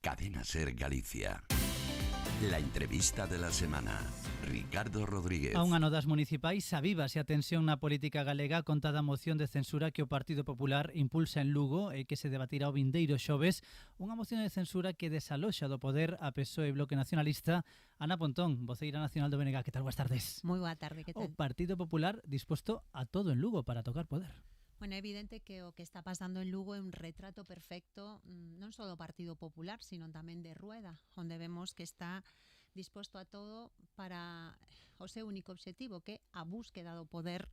Cadena Ser Galicia. La entrevista de la semana. Ricardo Rodríguez. A un ano das municipais avívase a tensión na política galega con toda a moción de censura que o Partido Popular impulsa en Lugo e que se debatirá o vindeiro xoves. Unha moción de censura que desaloxa do poder a PSOE e Bloque Nacionalista. Ana Pontón, voceira nacional do BNG, que tal? Boas tardes. Moi boa tarde, que tal? O Partido Popular disposto a todo en Lugo para tocar poder. Bueno, é evidente que o que está pasando en Lugo é un retrato perfecto non só do Partido Popular, sino tamén de Rueda, onde vemos que está disposto a todo para o seu único obxectivo, que é a búsqueda do poder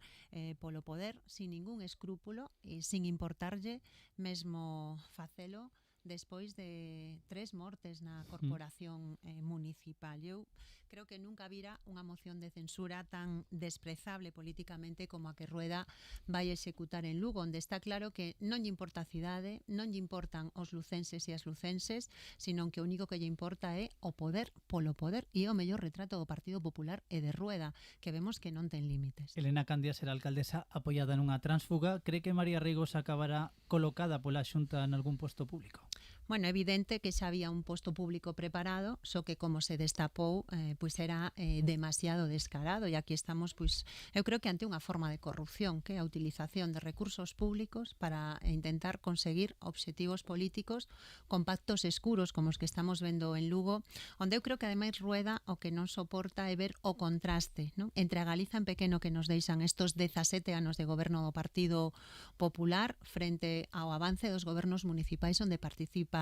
polo poder, sin ningún escrúpulo e sin importarlle mesmo facelo despois de 3 mortes na corporación municipal. Eu creo que nunca vira unha moción de censura tan desprezable políticamente como a que Rueda vai executar en Lugo, onde está claro que non lle importa a cidade, non lle importan os lucenses e as lucenses, sino que o único que lle importa é o poder polo poder, e é o mellor retrato do Partido Popular e de Rueda, que vemos que non ten límites. Elena Candia será alcaldesa apoiada nunha tránsfuga. Cree que María Reigos acabará colocada pola Xunta en algún posto público? Bueno, é evidente que xa había un posto público preparado, só que como se destapou, pois era demasiado descarado, e aquí estamos, pois, eu creo que ante unha forma de corrupción, que é a utilización de recursos públicos para intentar conseguir obxectivos políticos con pactos escuros como os que estamos vendo en Lugo, onde eu creo que ademais Rueda o que non soporta é ver o contraste, non? Entre a Galiza en pequeno que nos deixan estos 17 anos de goberno do Partido Popular frente ao avance dos gobernos municipais onde participa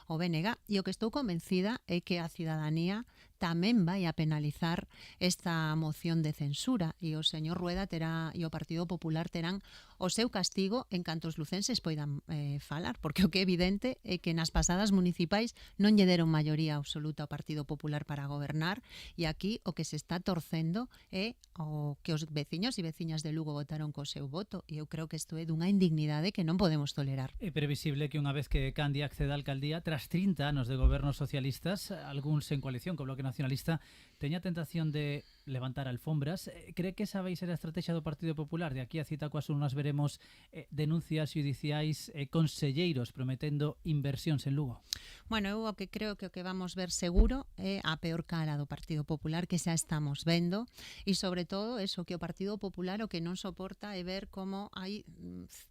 o BNG, e o que estou convencida é que a cidadanía tamén vai a penalizar esta moción de censura, e o señor Rueda terá e o Partido Popular terán o seu castigo en canto os lucenses poidan falar, porque o que é evidente é que nas pasadas municipais non lle deron maioría absoluta ao Partido Popular para gobernar, e aquí o que se está torcendo é o que os veciños e veciñas de Lugo votaron co seu voto, e eu creo que isto é dunha indignidade que non podemos tolerar. É previsible que unha vez que Candia acceda á alcaldía, tras 30 anos de gobernos socialistas, algúns en coalición co Bloque Nacionalista, teña a tentación de levantar alfombras. Cree que esa vai ser a estrategia do Partido Popular? De aquí a cita coas urnas veremos denuncias judiciais e conselleiros prometendo inversións en Lugo. Bueno, eu o que creo que o que vamos ver seguro é a peor cara do Partido Popular, que xa estamos vendo, e sobre todo eso, que o Partido Popular o que non soporta é ver como hai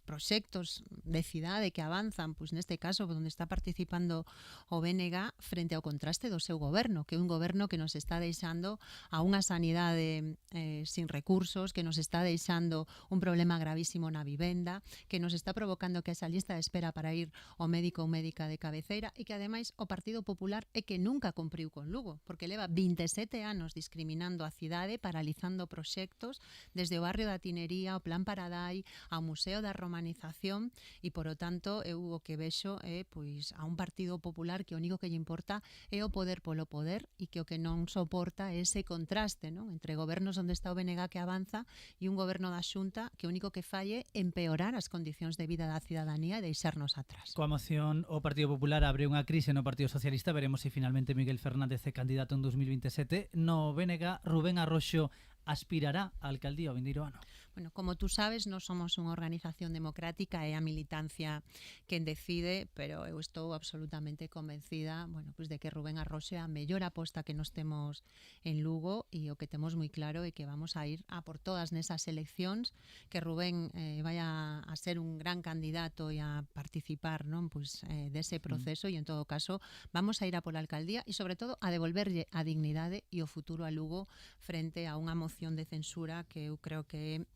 proxectos de cidade que avanzan, pois neste caso onde está participando o BNG frente ao contraste do seu goberno, que é un goberno que nos está deixando a unha sanidade sin recursos, que nos está deixando un problema gravísimo na vivenda, que nos está provocando que esa lista de espera para ir ao médico ou médica de cabeceira, e que ademais o Partido Popular é que nunca cumpriu con Lugo, porque leva 27 anos discriminando a cidade, paralizando proxectos desde o barrio da Tinería, o Plan Paradai, ao Museo da Romanización, e por o tanto eu o que vexo é pois a un Partido Popular que o único que lle importa é o poder polo poder, e que o que non soporta é ese contraste, non? Entre gobernos onde está o BNG que avanza e un goberno da Xunta que o único que fai é empeorar as condicións de vida da cidadanía e deixarnos atrás. Coa moción, o Partido Popular abre unha crise no Partido Socialista. Veremos se finalmente Miguel Fernández é candidato en 2027. No BNG, Rubén Arroxo aspirará á alcaldía o vindeiro ano. Bueno, como tú sabes, non somos unha organización democrática, é a militancia quen decide, pero eu estou absolutamente convencida, bueno, pues de que Rubén Arroxo é a mellor aposta que nos temos en Lugo, e o que temos moi claro é que vamos a ir a por todas nesas eleccións, que Rubén vai a ser un gran candidato e a participar, non, pues dese proceso, e en todo caso vamos a ir a pola alcaldía e sobre todo a devolverlle a dignidade e o futuro a Lugo frente a unha moción de censura que eu creo que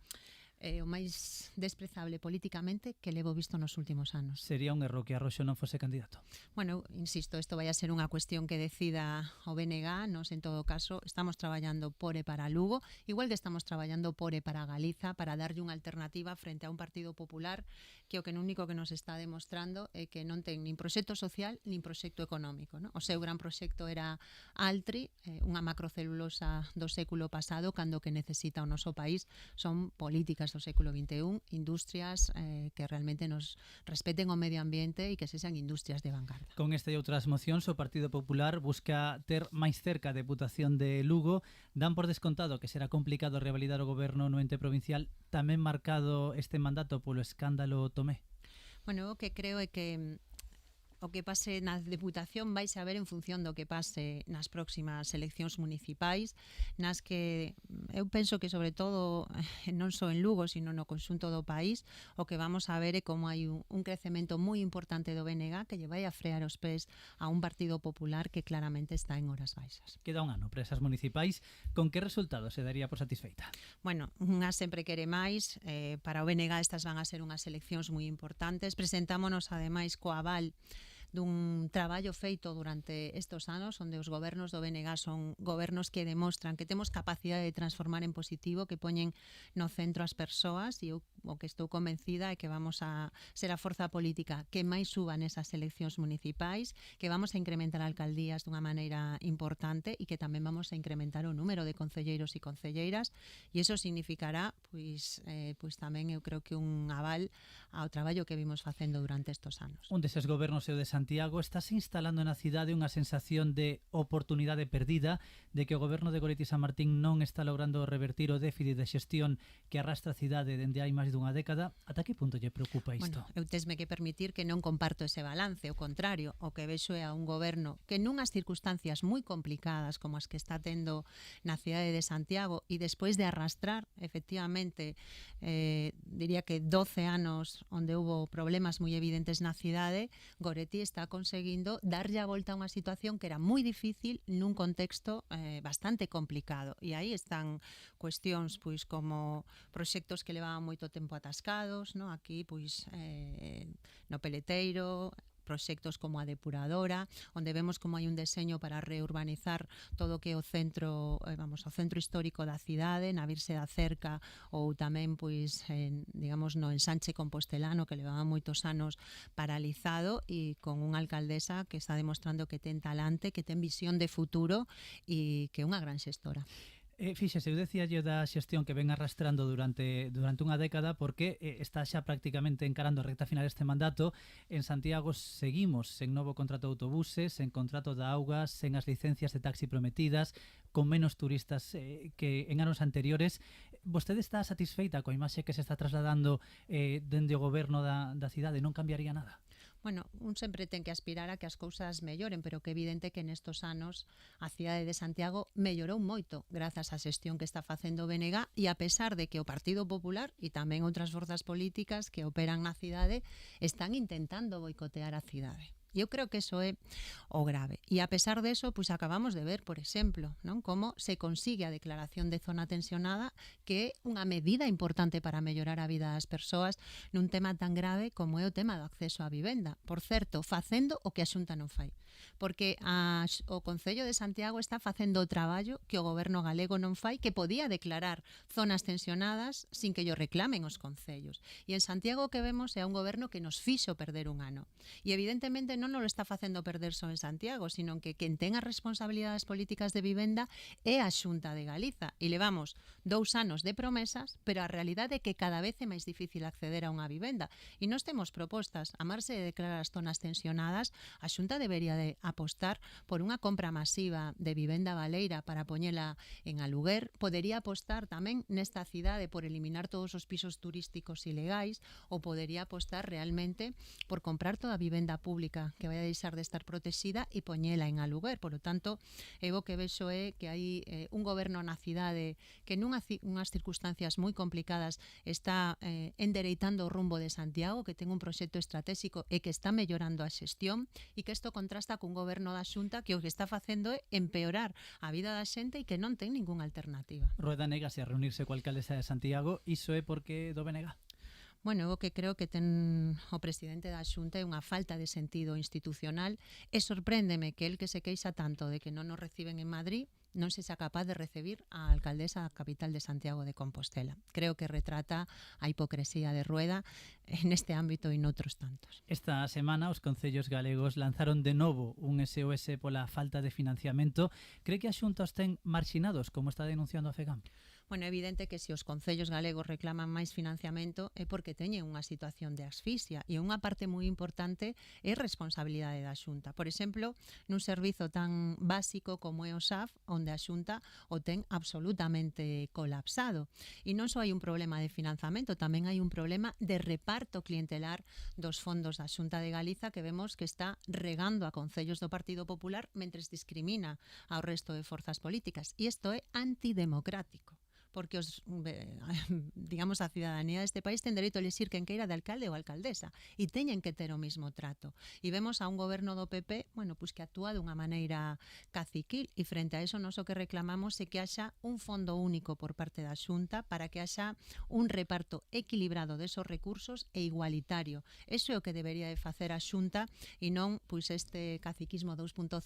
é o máis desprezable políticamente que levo visto nos últimos anos. Sería un erro que Arroxo non fose candidato? Bueno, insisto, isto vai a ser unha cuestión que decida o BNG. Nos, en todo caso, estamos traballando por e para Lugo, igual que estamos traballando por e para Galiza, para darlle unha alternativa frente a un Partido Popular que o que único que nos está demostrando é que non ten nin proxecto social nin proxecto económico, non? O seu gran proxecto era Altri, unha macrocelulosa do século pasado, cando que necesita o noso país son políticas do século XXI, industrias que realmente nos respeten o medio ambiente e que sexan industrias de vanguarda. Con esta e outras mocións, o Partido Popular busca ter máis cerca a Deputación de Lugo. Dan por descontado que será complicado revalidar o goberno no ente provincial, tamén marcado este mandato polo escándalo Tomé. Bueno, o que creo é que o que pase na Deputación vai saber en función do que pase nas próximas eleccións municipais, nas que eu penso que sobre todo non só en Lugo, sino no conxunto do país, o que vamos a ver é como hai un crecemento moi importante do BNG que lle vai a frear os pés a un Partido Popular que claramente está en horas baixas. Queda un ano para esas municipais. Con que resultado se daría por satisfeita? Bueno, unha sempre quere máis. Para o BNG estas van a ser unhas eleccións moi importantes. Presentámonos ademais co aval dun traballo feito durante estes anos onde os gobernos do BNG son gobernos que demostran que temos capacidade de transformar en positivo, que poñen no centro as persoas, e eu o que estou convencida é que vamos a ser a forza política que máis suba nesas eleccións municipais, que vamos a incrementar alcaldías dunha maneira importante e que tamén vamos a incrementar o número de concelleiros e concelleiras, e iso significará pois tamén eu creo que un aval ao traballo que vimos facendo durante estes anos. Un deses gobernos é o de Santiago. Estás instalando na cidade unha sensación de oportunidade perdida, de que o goberno de Goretti San Martín non está logrando revertir o déficit de xestión que arrastra a cidade dende hai máis dunha década. Ata que punto lle preocupa isto? Bueno, eu tesme que permitir que non comparto ese balance, o contrario, o que vexo é a un goberno que nunhas circunstancias moi complicadas como as que está tendo na cidade de Santiago e despois de arrastrar, efectivamente, diría que 12 anos onde hubo problemas moi evidentes na cidade, Goretti está conseguindo darlle a volta a unha situación que era moi difícil nun contexto bastante complicado. E aí están cuestións pois como proxectos que levaban moito tempo atascados, no? Aquí pois no Peleteiro, proxectos como a depuradora, onde vemos como hai un deseño para reurbanizar todo o que é o centro, o centro histórico da cidade, na Virxe da Cerca ou tamén pois digamos no ensanche compostelano que levaba moitos anos paralizado, e con unha alcaldesa que está demostrando que ten talante, que ten visión de futuro e que é unha gran xestora. Fíxese, eu decía da xestión que ven arrastrando durante unha década, porque está xa prácticamente encarando a recta final deste mandato. En Santiago seguimos sen novo contrato de autobuses, sen contrato de augas, sen as licencias de taxi prometidas, con menos turistas que en anos anteriores. Vostede está satisfeita coa imaxe que se está trasladando dende o goberno da cidade? Non cambiaría nada? Bueno, un sempre ten que aspirar a que as cousas melloren, pero que é evidente que nestos anos a cidade de Santiago mellorou moito grazas á xestión que está facendo o BNG, e a pesar de que o Partido Popular e tamén outras forzas políticas que operan na cidade están intentando boicotear a cidade. E eu creo que eso é o grave. E a pesar de eso, pois acabamos de ver, por exemplo, non, como se consigue a declaración de zona tensionada, que é unha medida importante para mellorar a vida das persoas nun tema tan grave como é o tema do acceso á vivenda. Por certo, facendo o que a Xunta non fai. Porque o Concello de Santiago está facendo o traballo que o goberno galego non fai, que podía declarar zonas tensionadas sin que yo reclamen os concellos. E en Santiago o que vemos é un goberno que nos fixo perder un ano. E evidentemente non nos lo está facendo perder só en Santiago, sino que quen ten as responsabilidades políticas de vivenda é a Xunta de Galiza. E levamos 2 anos de promesas, pero a realidade é que cada vez é máis difícil acceder a unha vivenda. E nós temos propostas. A marxe de declarar as zonas tensionadas, a Xunta debería de apostar por unha compra masiva de vivenda baleira para poñela en aluguer. Podería apostar tamén nesta cidade por eliminar todos os pisos turísticos ilegais, ou podería apostar realmente por comprar toda a vivenda pública que vai a deixar de estar protexida e poñela en aluguer. Por lo tanto, eu o que vexo é que hai un goberno na cidade que nunhas circunstancias moi complicadas está endereitando o rumbo de Santiago, que ten un proxecto estratégico e que está mellorando a xestión, e que isto contrasta cun goberno da Xunta que o que está facendo é empeorar a vida da xente e que non ten ningunha alternativa. Rueda negase a reunirse coa alcaldesa de Santiago. Iso é porque do BNG? Bueno, eu que creo que ten o presidente da Xunta é unha falta de sentido institucional, e sorpréndeme que el que se queixa tanto de que non nos reciben en Madrid non se xa capaz de recibir a alcaldesa da capital de Santiago de Compostela. Creo que retrata a hipocresía de Rueda en este ámbito e noutros tantos. Esta semana os concellos galegos lanzaron de novo un SOS pola falta de financiamento. Cree que a Xunta os ten marxinados, como está denunciando a FEGAM? Bueno, é evidente que se os concellos galegos reclaman máis financiamento é porque teñen unha situación de asfixia e unha parte moi importante é responsabilidade da Xunta. Por exemplo, nun servizo tan básico como é o SAF, onde a Xunta o ten absolutamente colapsado. E non só hai un problema de financiamento, tamén hai un problema de reparto clientelar dos fondos da Xunta de Galiza que vemos que está regando a concellos do Partido Popular mentres discrimina ao resto de forzas políticas. E isto é antidemocrático, porque digamos, a ciudadanía deste país ten dereito a elixir quen queira de alcalde ou alcaldesa e teñen que ter o mismo trato. E vemos a un goberno do PP, bueno, pues que actúa dunha maneira caciquil e frente a eso nós o que reclamamos é que haxa un fondo único por parte da Xunta para que haxa un reparto equilibrado desos recursos e igualitario. Eso é o que debería de facer a Xunta e non pois este caciquismo 2.0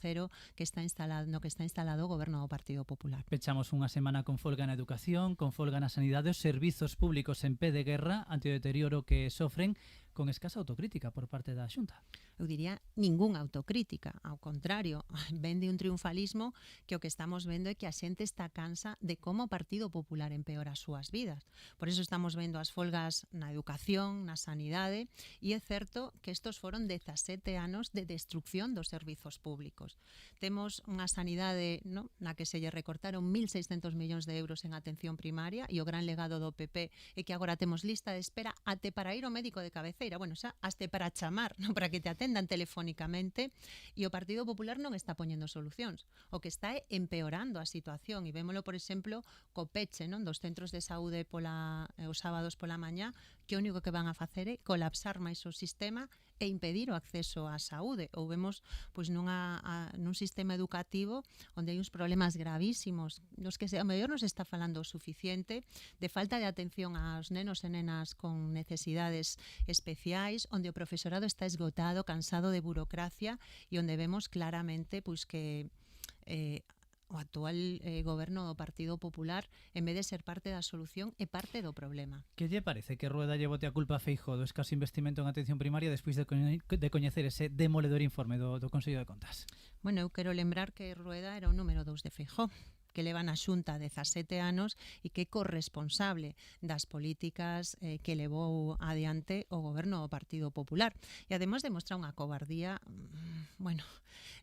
que está instalado no que está instalado o goberno do Partido Popular. Pechamos unha semana con folga na educación, con folga na sanidade, os servizos públicos en pé de guerra ante o deterioro que sofren, con escasa autocrítica por parte da Xunta. Eu diría ningunha autocrítica, ao contrario, vende un triunfalismo que o que estamos vendo é que a xente está cansa de como o Partido Popular empeora as súas vidas. Por eso estamos vendo as folgas na educación, na sanidade, e é certo que estos foron 17 anos de destrucción dos servizos públicos. Temos unha sanidade, no, na que se lle recortaron 1.600 millóns de euros en atención primaria e o gran legado do PP é que agora temos lista de espera até para ir ao médico de cabeceira, bueno, xa até para chamar, non, para que te atendan telefónicamente, e o Partido Popular non está poñendo solucións. O que está é empeorando a situación e vémolo, por exemplo, co peche, non, dos centros de saúde os sábados pola mañá, que o único que van a facer é colapsar máis o sistema e impedir o acceso á saúde. Ou vemos pois nun sistema educativo onde hai uns problemas gravísimos nos que a mellor non se está falando o suficiente de falta de atención aos nenos e nenas con necesidades especiais, onde o profesorado está esgotado, cansado de burocracia e onde vemos claramente pois que o actual goberno do Partido Popular, en vez de ser parte da solución, é parte do problema. Que lle parece que Rueda lle bote a culpa a Feijóo do escaso investimento en atención primaria despois de coñecer ese demoledor informe do Consello de Contas? Bueno, eu quero lembrar que Rueda era o número 2 de Feijóo, que leva na Xunta 17 anos e que é corresponsable das políticas que levou adiante o goberno do Partido Popular. E ademais demostra unha cobardía, bueno,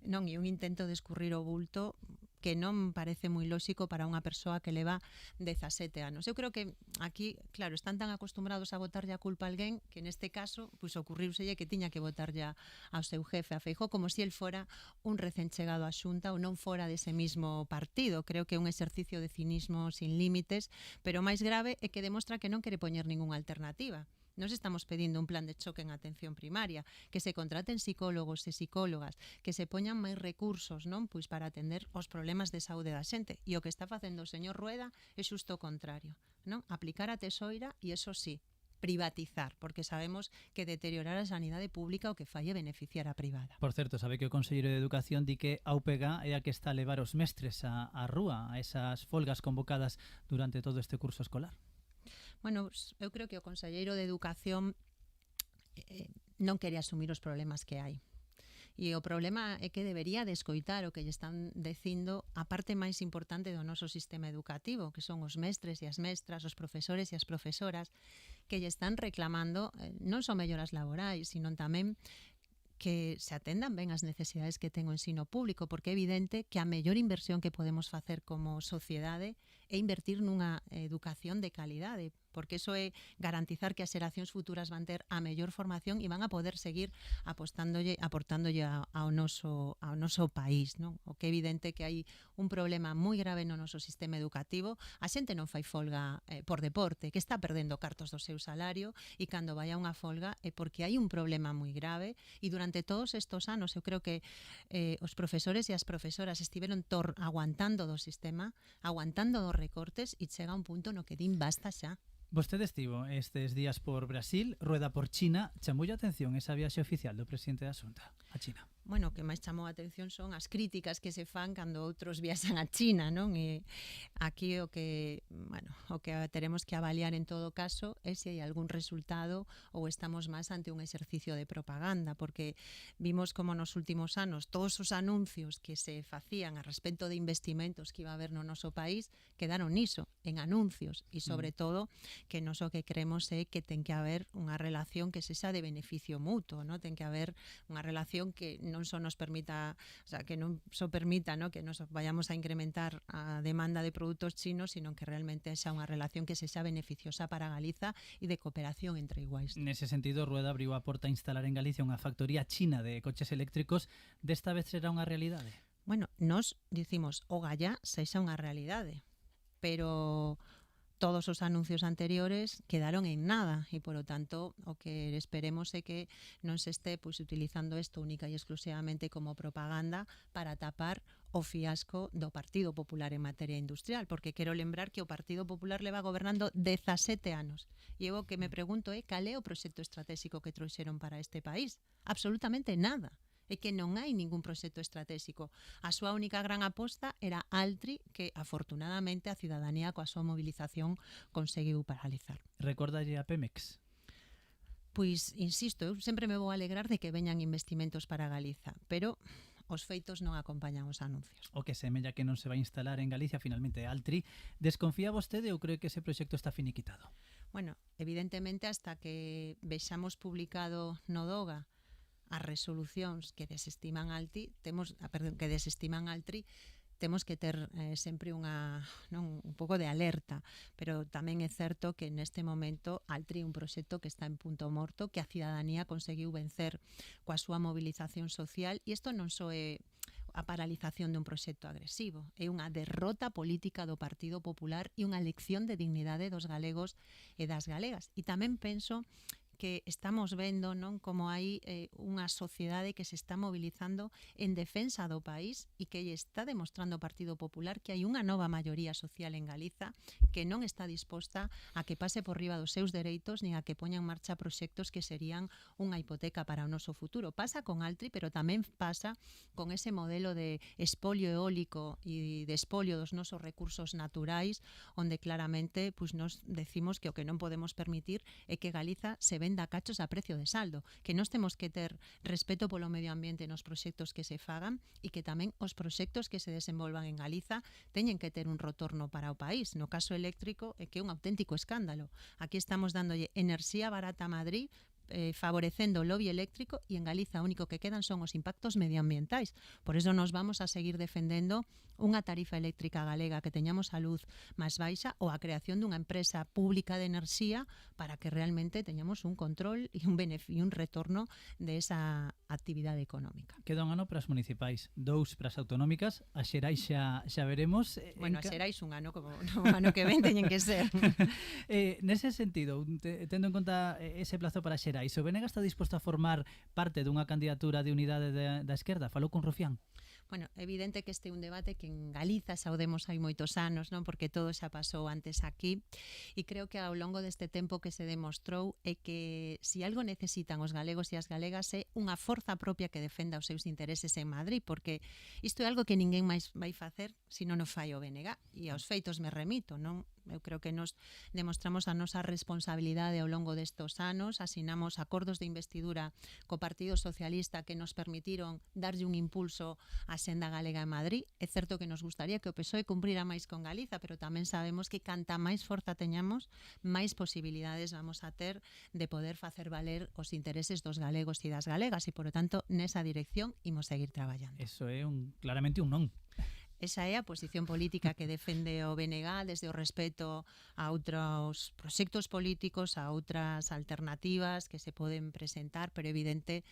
non, e un intento de escurrir o bulto que non parece moi lóxico para unha persoa que leva 17 anos. Eu creo que aquí, claro, están tan acostumbrados a botarlle a culpa a alguén que neste caso, pois ocurriuselle que tiña que botarlle ao seu jefe, a Feijóo, como se el fora un recén chegado á Xunta ou non fora dese mismo partido. Creo que é un exercicio de cinismo sin límites, pero o máis grave é que demostra que non quere poñer ningunha alternativa. Nos estamos pedindo un plan de choque en atención primaria, que se contraten psicólogos e psicólogas, que se poñan máis recursos, non, pois para atender os problemas de saúde da xente. E o que está facendo o señor Rueda é xusto o contrario, non? Aplicar a tesoira e, eso sí, privatizar, porque sabemos que deteriorar a sanidade pública o que fai é beneficiar a privada. Por certo, sabe que o Conselleiro de Educación di que a UPG é a que está a levar os mestres á rúa, a esas folgas convocadas durante todo este curso escolar. Bueno, eu creo que o Conselleiro de Educación non quere asumir os problemas que hai. E o problema é que debería de escoitar o que lle están dicindo a parte máis importante do noso sistema educativo, que son os mestres e as mestras, os profesores e as profesoras, que lle están reclamando non só melloras laborais, sino tamén que se atendan ben as necesidades que ten o ensino público, porque é evidente que a mellor inversión que podemos facer como sociedade é invertir nunha educación de calidade, porque eso é garantizar que as xeracións futuras van ter a mellor formación e van a poder seguir aportándolle ao noso país, non? O que é evidente que hai un problema moi grave no noso sistema educativo. A xente non fai folga por deporte, que está perdendo cartos do seu salario, e cando vai a unha folga é porque hai un problema moi grave, e durante todos estes anos eu creo que os profesores e as profesoras estiveron aguantando do sistema, aguantando dos recortes, e chega un punto no que din basta xa. Vostede estivo estes días por Brasil, Rueda por China. Chamoulle a atención esa viaxe oficial do presidente da Xunta a China? Bueno, o que máis chamou a atención son as críticas que se fan cando outros viaxan a China, non? E aquí o que teremos que avaliar en todo caso é se hai algún resultado ou estamos máis ante un exercicio de propaganda, porque vimos como nos últimos anos todos os anuncios que se facían a respecto de investimentos que iba a haber no noso país quedaron niso, en anuncios, e sobre todo que nos o que creemos é que ten que haber unha relación que sexa de beneficio mutuo, non? Ten que haber unha relación que non só nos permita, o sea, que non só permita, ¿no?, que nos vayamos a incrementar a demanda de produtos chinos, sino que realmente xa unha relación que sexa beneficiosa para Galiza e de cooperación entre iguais. Nese sentido, Rueda abriu a porta a instalar en Galicia unha factoría china de coches eléctricos. Desta vez será unha realidade? Bueno, nos dicimos o gallá sexa unha realidade, pero todos os anuncios anteriores quedaron en nada e, polo tanto, o que esperemos é que non se este utilizando isto única e exclusivamente como propaganda para tapar o fiasco do Partido Popular en materia industrial, porque quero lembrar que o Partido Popular leva gobernando 17 anos. E eu o que me pregunto é cal é o proxecto estratégico que trouxeron para este país. Absolutamente nada. É que non hai ningún proxecto estratégico. A súa única gran aposta era Altri, que afortunadamente a cidadanía coa súa movilización conseguiu paralizar. Recordalle a Pemex? Pois, insisto, eu sempre me vou alegrar de que veñan investimentos para Galiza, pero os feitos non acompañan os anuncios. O que semella que non se vai instalar en Galicia finalmente Altri. Desconfía vostede ou cree que ese proxecto está finiquitado? Bueno, evidentemente, hasta que vexamos publicado no DOGA as resolucións que desestiman Altri, temos que ter sempre un pouco de alerta, pero tamén é certo que neste momento Altri é un proxecto que está en punto morto, que a cidadanía conseguiu vencer coa súa movilización social, e isto non só é a paralización de un proxecto agresivo, é unha derrota política do Partido Popular e unha lección de dignidade dos galegos e das galegas. E tamén penso que estamos vendo, non, como hai unha sociedade que se está mobilizando en defensa do país e que lle está demostrando o Partido Popular que hai unha nova maioría social en Galiza que non está disposta a que pase por riba dos seus dereitos nin a que poña en marcha proxectos que serían unha hipoteca para o noso futuro. Pasa con Altri, pero tamén pasa con ese modelo de espolio eólico e de espolio dos nosos recursos naturais, onde claramente nos decimos que o que non podemos permitir é que Galiza se venda cachos a precio de saldo, que nós temos que ter respeto polo medio ambiente nos proxectos que se fagan e que tamén os proxectos que se desenvolvan en Galiza teñen que ter un retorno para o país. No caso eléctrico é que é un auténtico escándalo. Aquí estamos dándolle enerxía barata a Madrid, favorecendo o lobby eléctrico, e en Galiza o único que quedan son os impactos medioambientais. Por eso nos vamos a seguir defendendo unha tarifa eléctrica galega que teñamos a luz máis baixa ou a creación dunha empresa pública de enerxía para que realmente teñamos un control e un retorno de esa actividade económica. Queda un ano para as municipais, 2 para as autonómicas, a xerais xa veremos. Bueno, a xerais un ano, como un ano que ven teñen que ser. Nese sentido, tendo en conta ese plazo para xerais, o BNG está disposto a formar parte dunha candidatura de unidade da esquerda? Falou con Rufián? Bueno, evidente que este é un debate que en Galiza saudemos hai moitos anos, non, porque todo xa pasou antes aquí, e creo que ao longo deste tempo que se demostrou é que se algo necesitan os galegos e as galegas é unha forza propia que defenda os seus intereses en Madrid, porque isto é algo que ninguén máis vai facer se non o fai o BNG, e aos feitos me remito, non? Eu creo que nos demostramos a nosa responsabilidade ao longo destos anos, asinamos acordos de investidura co Partido Socialista que nos permitiron darlle un impulso á senda galega en Madrid. É certo que nos gustaría que o PSOE cumprira máis con Galiza, pero tamén sabemos que canta máis forza teñamos, máis posibilidades vamos a ter de poder facer valer os intereses dos galegos e das galegas, e, por lo tanto, nesa dirección imos seguir traballando. Eso é claramente un non. Esa é a posición política que defende o BNG desde o respeto a outros proxectos políticos, a outras alternativas que se poden presentar, pero evidente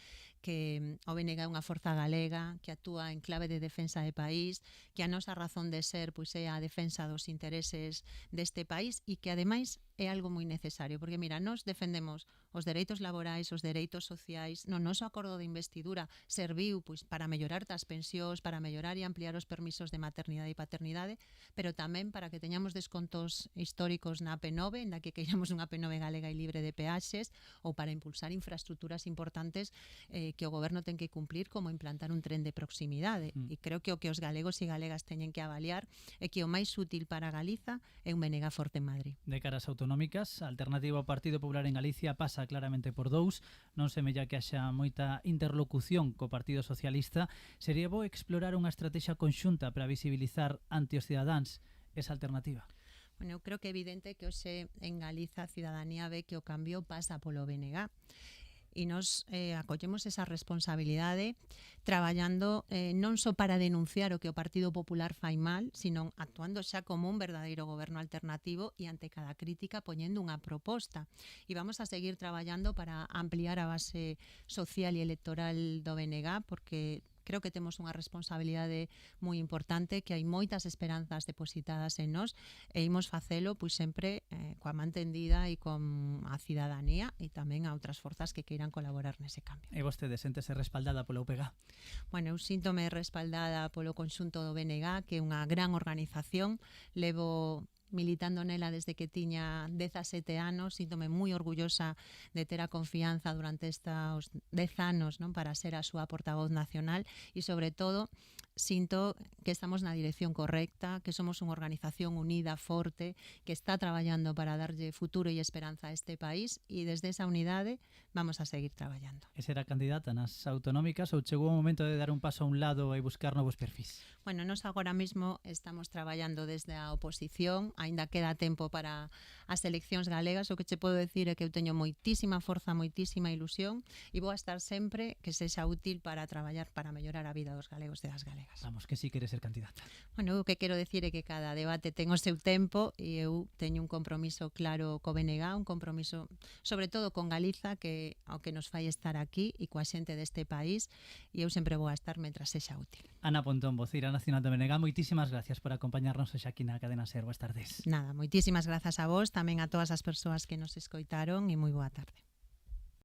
que o BNG é unha forza galega que actúa en clave de defensa de país, que a nosa razón de ser é a defensa dos intereses deste país e que ademais é algo moi necesario, porque mira, nós defendemos os dereitos laborais, os dereitos sociais, no noso acordo de investidura serviu para mellorar as pensións, para mellorar e ampliar os permisos de maternidade e paternidade, pero tamén para que teñamos descontos históricos na AP9, en da que queiramos unha AP9 galega e libre de peaxes, ou para impulsar infraestructuras importantes que o goberno ten que cumplir, como implantar un tren de proximidade. E creo que o que os galegos e galegas teñen que avaliar é que o máis útil para Galiza é un BNG forte en Madrid. De caras autonómicas, a alternativa ao Partido Popular en Galicia pasa claramente por dous. Non semella que haxa moita interlocución co Partido Socialista. Sería bo explorar unha estrategia conxunta para visibilizar ante os cidadáns esa alternativa. Bueno, eu creo que é evidente que hoxe en Galiza a cidadanía ve que o cambio pasa polo BNG e nos acollemos esa responsabilidade traballando non só para denunciar o que o Partido Popular fai mal, sino actuando xa como un verdadeiro goberno alternativo e ante cada crítica poñendo unha proposta. E vamos a seguir traballando para ampliar a base social e electoral do BNG, porque creo que temos unha responsabilidade moi importante, que hai moitas esperanzas depositadas en nós e imos facelo pois sempre coa man tendida e con a cidadanía e tamén a outras forzas que queiran colaborar nese cambio. E vostede séntese respaldada pola UPG? Bueno, eu síntome respaldada polo conxunto do BNG, que é unha gran organización. Levo militando nela desde que tiña 17 anos, síntome moi orgullosa de ter a confianza durante estes 10 anos, non, para ser a súa portavoz nacional e, sobre todo, sinto que estamos na dirección correcta, que somos unha organización unida, forte, que está traballando para darlle futuro e esperanza a este país e desde esa unidade vamos a seguir traballando. E será candidata nas autonómicas ou chegou o momento de dar un paso a un lado e buscar novos perfis? Bueno, nós agora mesmo estamos traballando desde a oposición, aínda queda tempo para as eleccións galegas. O que che podo decir é que eu teño moitísima forza, moitísima ilusión e vou a estar sempre que sexa útil para traballar para mellorar a vida dos galegos e das galegas. Vamos, que sí quere ser candidata. Bueno, o que quero decir é que cada debate ten o seu tempo e eu teño un compromiso claro co BNG, un compromiso sobre todo con Galiza, que ao que nos fai estar aquí e coa xente deste país, e eu sempre vou a estar mentras sexa útil. Ana Pontón, voceira nacional do BNG, moitísimas gracias por acompañarnos hoxe aquí na Cadena SER. Boas tardes. Nada, moitísimas grazas a vos, tamén a todas as persoas que nos escoitaron e moi boa tarde.